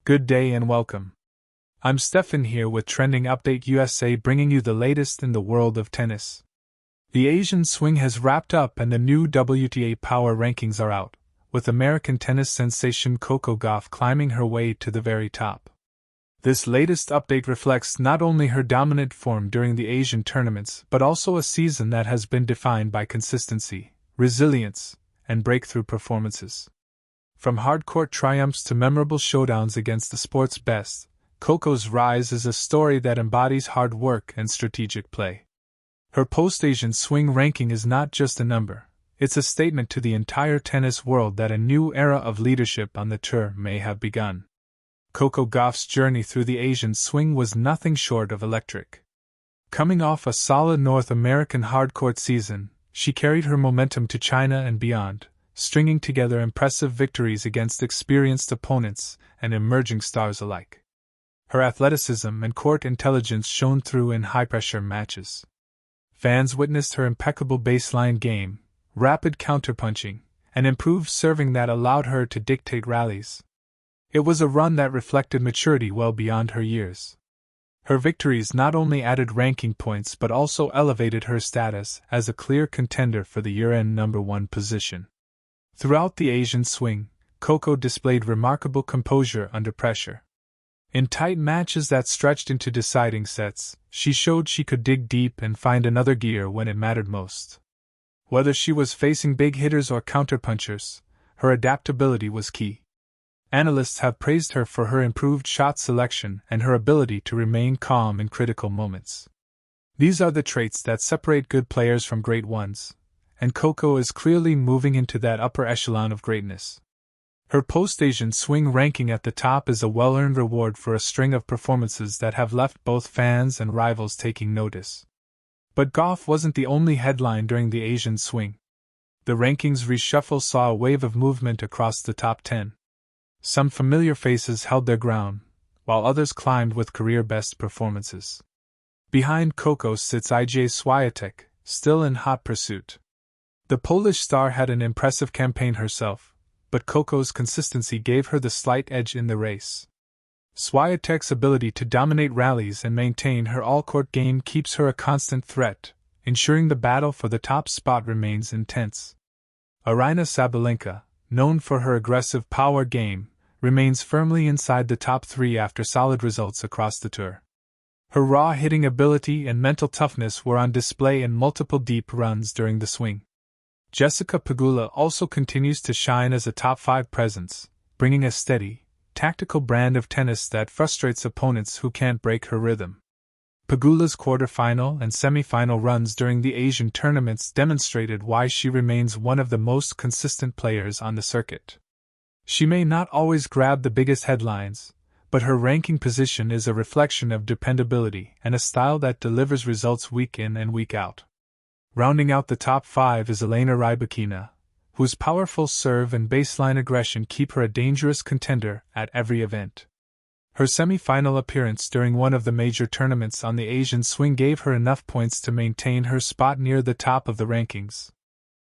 Good day and welcome. I'm Stefan here with Trending Update USA, bringing you the latest in the world of tennis. The Asian swing has wrapped up and the new WTA Power Rankings are out, with American tennis sensation Coco Gauff climbing her way to the very top. This latest update reflects not only her dominant form during the Asian tournaments but also a season that has been defined by consistency, resilience, and breakthrough performances. From hard-court triumphs to memorable showdowns against the sport's best, Coco's rise is a story that embodies hard work and strategic play. Her post-Asian swing ranking is not just a number, it's a statement to the entire tennis world that a new era of leadership on the tour may have begun. Coco Gauff's journey through the Asian swing was nothing short of electric. Coming off a solid North American hard-court season, she carried her momentum to China and beyond, stringing together impressive victories against experienced opponents and emerging stars alike. Her athleticism and court intelligence shone through in high-pressure matches. Fans witnessed her impeccable baseline game, rapid counterpunching, and improved serving that allowed her to dictate rallies. It was a run that reflected maturity well beyond her years. Her victories not only added ranking points but also elevated her status as a clear contender for the year-end #1 position. Throughout the Asian swing, Coco displayed remarkable composure under pressure. In tight matches that stretched into deciding sets, she showed she could dig deep and find another gear when it mattered most. Whether she was facing big hitters or counterpunchers, her adaptability was key. Analysts have praised her for her improved shot selection and her ability to remain calm in critical moments. These are the traits that separate good players from great ones, and Coco is clearly moving into that upper echelon of greatness. Her post-Asian swing ranking at the top is a well-earned reward for a string of performances that have left both fans and rivals taking notice. But Gauff wasn't the only headline during the Asian swing. The rankings reshuffle saw a wave of movement across the top 10. Some familiar faces held their ground, while others climbed with career-best performances. Behind Coco sits Iga Swiatek, still in hot pursuit. The Polish star had an impressive campaign herself, but Coco's consistency gave her the slight edge in the race. Swiatek's ability to dominate rallies and maintain her all-court game keeps her a constant threat, ensuring the battle for the top spot remains intense. Aryna Sabalenka, known for her aggressive power game, remains firmly inside the top 3 after solid results across the tour. Her raw hitting ability and mental toughness were on display in multiple deep runs during the swing. Jessica Pegula also continues to shine as a top 5 presence, bringing a steady, tactical brand of tennis that frustrates opponents who can't break her rhythm. Pegula's quarterfinal and semifinal runs during the Asian tournaments demonstrated why she remains one of the most consistent players on the circuit. She may not always grab the biggest headlines, but her ranking position is a reflection of dependability and a style that delivers results week in and week out. Rounding out the top 5 is Elena Rybakina, whose powerful serve and baseline aggression keep her a dangerous contender at every event. Her semi-final appearance during one of the major tournaments on the Asian swing gave her enough points to maintain her spot near the top of the rankings.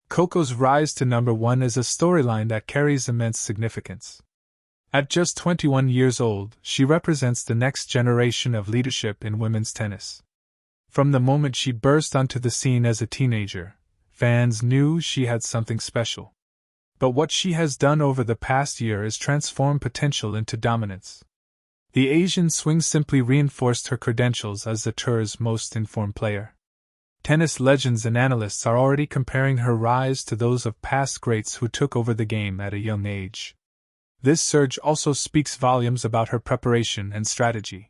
Coco's rise to #1 is a storyline that carries immense significance. At just 21 years old, she represents the next generation of leadership in women's tennis. From the moment she burst onto the scene as a teenager, fans knew she had something special. But what she has done over the past year is transform potential into dominance. The Asian swing simply reinforced her credentials as the tour's most informed player. Tennis legends and analysts are already comparing her rise to those of past greats who took over the game at a young age. This surge also speaks volumes about her preparation and strategy.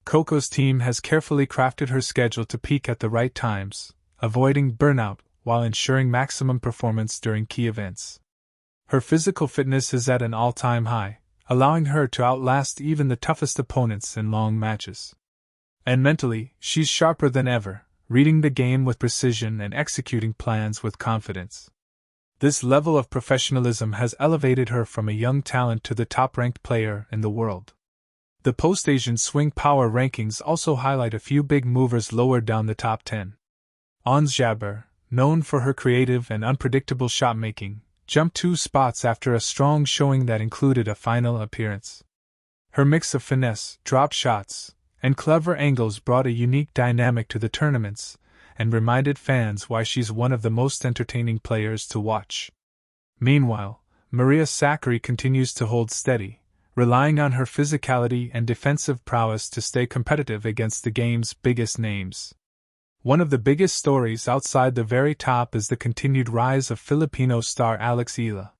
Coco's team has carefully crafted her schedule to peak at the right times, avoiding burnout while ensuring maximum performance during key events. Her physical fitness is at an all-time high, allowing her to outlast even the toughest opponents in long matches. And mentally, she's sharper than ever, reading the game with precision and executing plans with confidence. This level of professionalism has elevated her from a young talent to the top-ranked player in the world. The post-Asian swing power rankings also highlight a few big movers lower down the top 10. Ons Jabeur, known for her creative and unpredictable shot-making, jumped 2 spots after a strong showing that included a final appearance. Her mix of finesse, drop shots, and clever angles brought a unique dynamic to the tournaments, and reminded fans why she's one of the most entertaining players to watch. Meanwhile, Maria Sakkari continues to hold steady, relying on her physicality and defensive prowess to stay competitive against the game's biggest names. One of the biggest stories outside the very top is the continued rise of Filipino star Eala.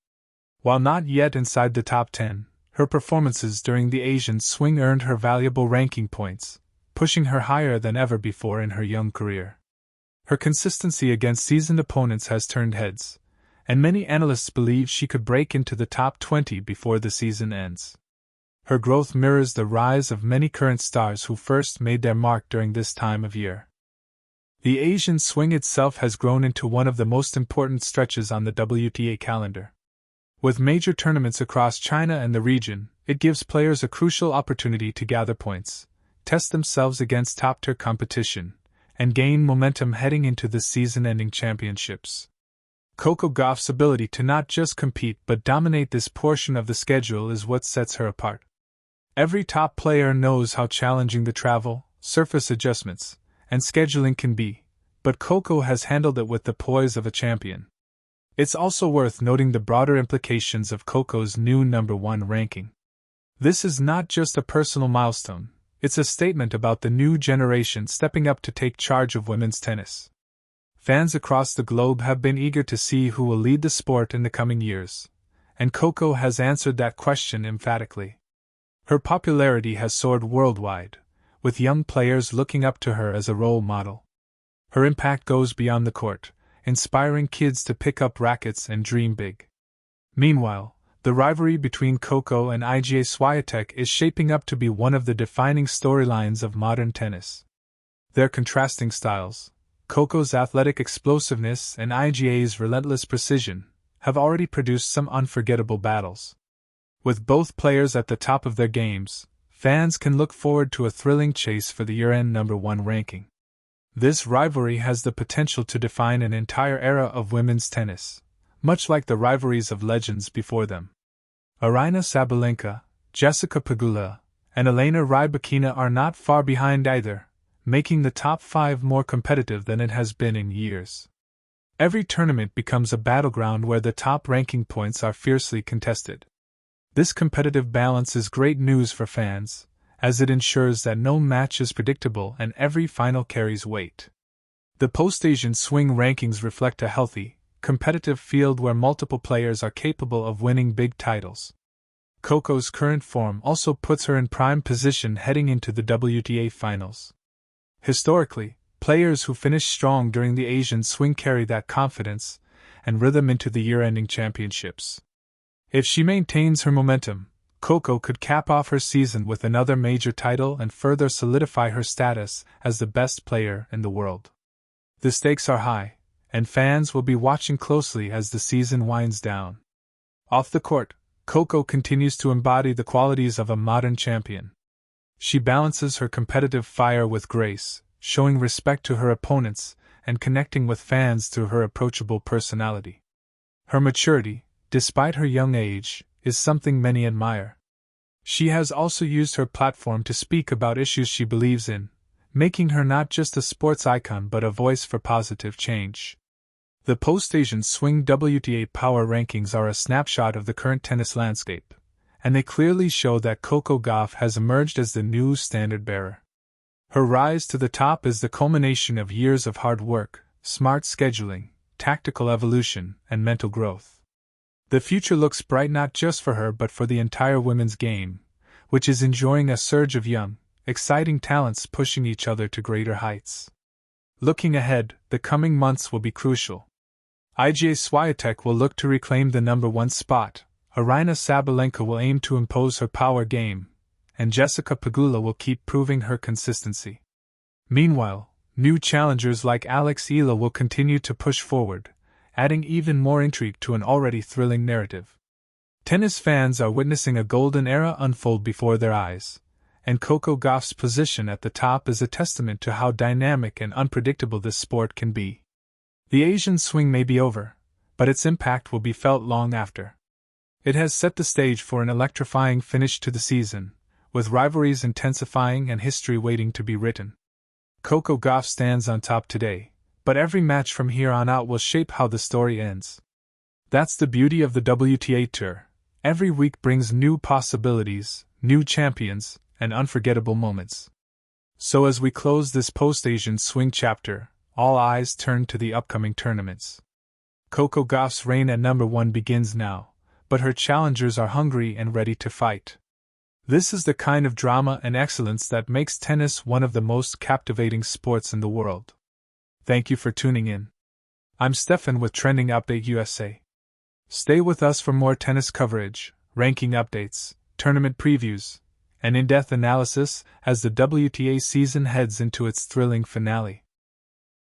While not yet inside the top 10, her performances during the Asian swing earned her valuable ranking points, pushing her higher than ever before in her young career. Her consistency against seasoned opponents has turned heads, and many analysts believe she could break into the top 20 before the season ends. Her growth mirrors the rise of many current stars who first made their mark during this time of year. The Asian swing itself has grown into one of the most important stretches on the WTA calendar. With major tournaments across China and the region, it gives players a crucial opportunity to gather points, test themselves against top-tier competition, and gain momentum heading into the season-ending championships. Coco Gauff's ability to not just compete but dominate this portion of the schedule is what sets her apart. Every top player knows how challenging the travel, surface adjustments, and scheduling can be, but Coco has handled it with the poise of a champion. It's also worth noting the broader implications of Coco's new #1 ranking. This is not just a personal milestone, it's a statement about the new generation stepping up to take charge of women's tennis. Fans across the globe have been eager to see who will lead the sport in the coming years, and Coco has answered that question emphatically. Her popularity has soared worldwide, with young players looking up to her as a role model. Her impact goes beyond the court, inspiring kids to pick up rackets and dream big. Meanwhile, the rivalry between Coco and Iga Swiatek is shaping up to be one of the defining storylines of modern tennis. Their contrasting styles, Coco's athletic explosiveness and Iga's relentless precision, have already produced some unforgettable battles. With both players at the top of their games, fans can look forward to a thrilling chase for the year-end #1 ranking. This rivalry has the potential to define an entire era of women's tennis, much like the rivalries of legends before them. Aryna Sabalenka, Jessica Pegula, and Elena Rybakina are not far behind either, making the top 5 more competitive than it has been in years. Every tournament becomes a battleground where the top ranking points are fiercely contested. This competitive balance is great news for fans, as it ensures that no match is predictable and every final carries weight. The post-Asian swing rankings reflect a healthy, competitive field where multiple players are capable of winning big titles. Coco's current form also puts her in prime position heading into the WTA finals. Historically, players who finish strong during the Asian swing carry that confidence and rhythm into the year-ending championships. If she maintains her momentum, Coco could cap off her season with another major title and further solidify her status as the best player in the world. The stakes are high, and fans will be watching closely as the season winds down. Off the court, Coco continues to embody the qualities of a modern champion. She balances her competitive fire with grace, showing respect to her opponents and connecting with fans through her approachable personality. Her maturity, despite her young age, is something many admire. She has also used her platform to speak about issues she believes in, making her not just a sports icon but a voice for positive change. The post-Asian swing WTA Power Rankings are a snapshot of the current tennis landscape, and they clearly show that Coco Gauff has emerged as the new standard-bearer. Her rise to the top is the culmination of years of hard work, smart scheduling, tactical evolution, and mental growth. The future looks bright not just for her but for the entire women's game, which is enjoying a surge of young, exciting talents pushing each other to greater heights. Looking ahead, the coming months will be crucial. Iga Swiatek will look to reclaim the #1 spot, Aryna Sabalenka will aim to impose her power game, and Jessica Pegula will keep proving her consistency. Meanwhile, new challengers like Eala will continue to push forward, adding even more intrigue to an already thrilling narrative. Tennis fans are witnessing a golden era unfold before their eyes, and Coco Gauff's position at the top is a testament to how dynamic and unpredictable this sport can be. The Asian swing may be over, but its impact will be felt long after. It has set the stage for an electrifying finish to the season, with rivalries intensifying and history waiting to be written. Coco Gauff stands on top today, but every match from here on out will shape how the story ends. That's the beauty of the WTA Tour. Every week brings new possibilities, new champions, and unforgettable moments. So as we close this post-Asian swing chapter, all eyes turn to the upcoming tournaments. Coco Gauff's reign at number 1 begins now, but her challengers are hungry and ready to fight. This is the kind of drama and excellence that makes tennis one of the most captivating sports in the world. Thank you for tuning in. I'm Stefan with Trending Update USA. Stay with us for more tennis coverage, ranking updates, tournament previews, and in-depth analysis as the WTA season heads into its thrilling finale.